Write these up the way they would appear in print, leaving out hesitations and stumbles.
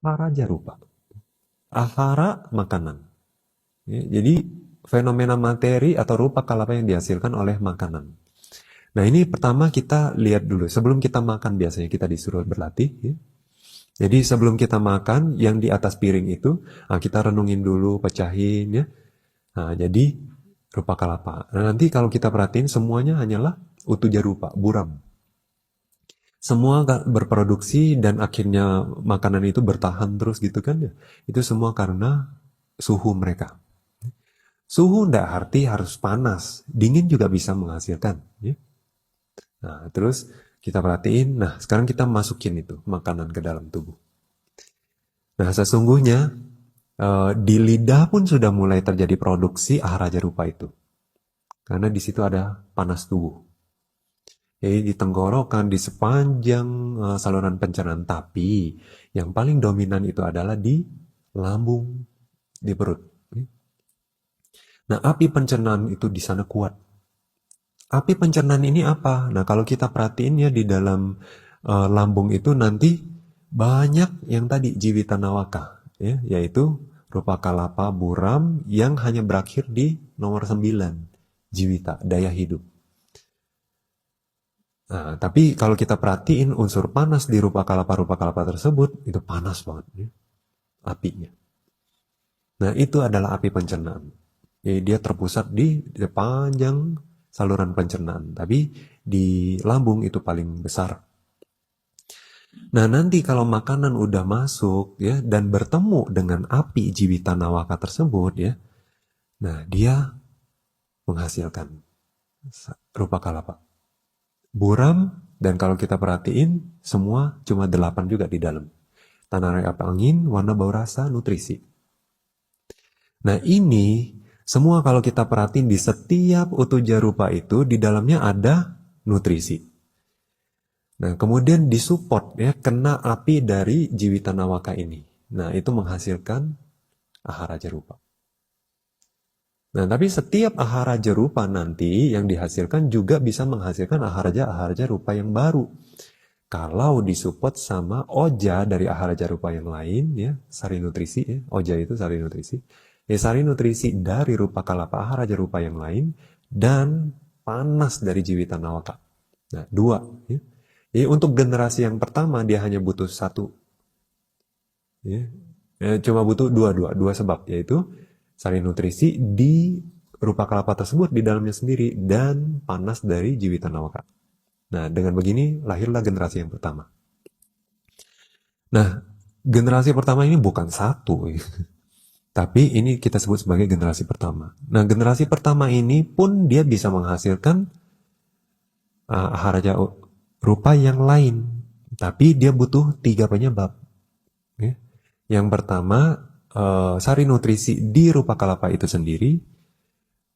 Ahara rupa. Ahara makanan. Ya, jadi fenomena materi atau rupa kalapa yang dihasilkan oleh makanan. Nah ini pertama kita lihat dulu. Sebelum kita makan biasanya kita disuruh berlatih. Ya. Jadi sebelum kita makan yang di atas piring itu, kita renungin dulu, pecahin ya. Nah, jadi rupa kalapa. Nah, nanti kalau kita perhatiin semuanya hanyalah utuja rupa, buram. Semua berproduksi dan akhirnya makanan itu bertahan terus gitu kan ya. Itu semua karena suhu mereka. Suhu ndak arti harus panas, dingin juga bisa menghasilkan. Ya. Nah, terus kita perhatiin, nah sekarang kita masukin itu makanan ke dalam tubuh. Nah, sesungguhnya di lidah pun sudah mulai terjadi produksi ahara rupa itu. Karena di situ ada panas tubuh. Jadi di tenggorokan, di sepanjang saluran pencernaan. Tapi yang paling dominan itu adalah di lambung, di perut. Nah, api pencernaan itu di sana kuat. Api pencernaan ini apa? Nah, kalau kita perhatiin ya di dalam lambung itu nanti banyak yang tadi jiwita nawaka, ya, yaitu rupa kalapa buram yang hanya berakhir di nomor 9, jiwita, daya hidup. Nah, tapi kalau kita perhatiin unsur panas di rupa kalapa tersebut, itu panas banget ya, apinya. Nah, itu adalah api pencernaan. Jadi dia terpusat di sepanjang saluran pencernaan, tapi di lambung itu paling besar. Nah, nanti kalau makanan udah masuk ya dan bertemu dengan api jiwita nawaka tersebut ya, nah dia menghasilkan rupa kalapa. Buram dan kalau kita perhatiin semua cuma 8 juga di dalam. Tanah api angin, warna bau rasa, nutrisi. Nah, ini semua kalau kita perhatiin di setiap utuja rupa itu di dalamnya ada nutrisi. Nah, kemudian disupport ya, kena api dari jiwita nawaka ini. Nah, itu menghasilkan ahara rupa. Nah, tapi setiap ahara rupa nanti yang dihasilkan juga bisa menghasilkan ahara rupa yang baru. Kalau disupport sama oja dari ahara rupa yang lain, ya, sari nutrisi, ya, oja itu sari nutrisi. Ya, sari nutrisi dari rupa kalapa ahara rupa yang lain, dan panas dari jiwita nawaka. Nah, dua. Ya. Jadi untuk generasi yang pertama dia hanya butuh satu, ya. Cuma butuh dua sebab, yaitu sari nutrisi di rupa kalapa tersebut di dalamnya sendiri dan panas dari jiwita nawaka. Nah, dengan begini lahirlah generasi yang pertama. Nah, generasi pertama ini bukan satu, tapi ini kita sebut sebagai generasi pertama. Nah, generasi pertama ini pun dia bisa menghasilkan ahara rupa yang lain, tapi dia butuh 3 penyebab. Ya. Yang pertama, sari nutrisi di rupa kalapa itu sendiri,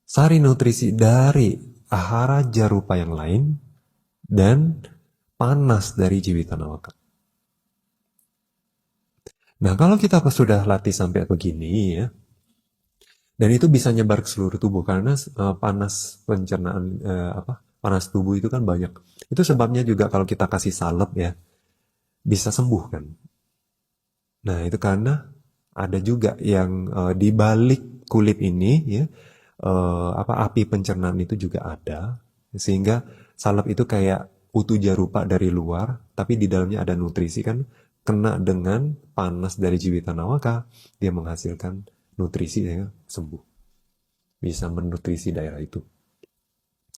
sari nutrisi dari ahara rupa yang lain, dan panas dari jiwita nawaka. Nah, kalau kita sudah latih sampai begini ya, dan itu bisa nyebar ke seluruh tubuh karena panas pencernaan panas tubuh itu kan banyak. Itu sebabnya juga kalau kita kasih salep ya, bisa sembuh kan. Nah, itu karena ada juga yang di balik kulit ini ya, api pencernaan itu juga ada, sehingga salep itu kayak utuja rupa dari luar, tapi di dalamnya ada nutrisi kan, kena dengan panas dari jiwita nawaka, dia menghasilkan nutrisi ya, sembuh. Bisa menutrisi daerah itu.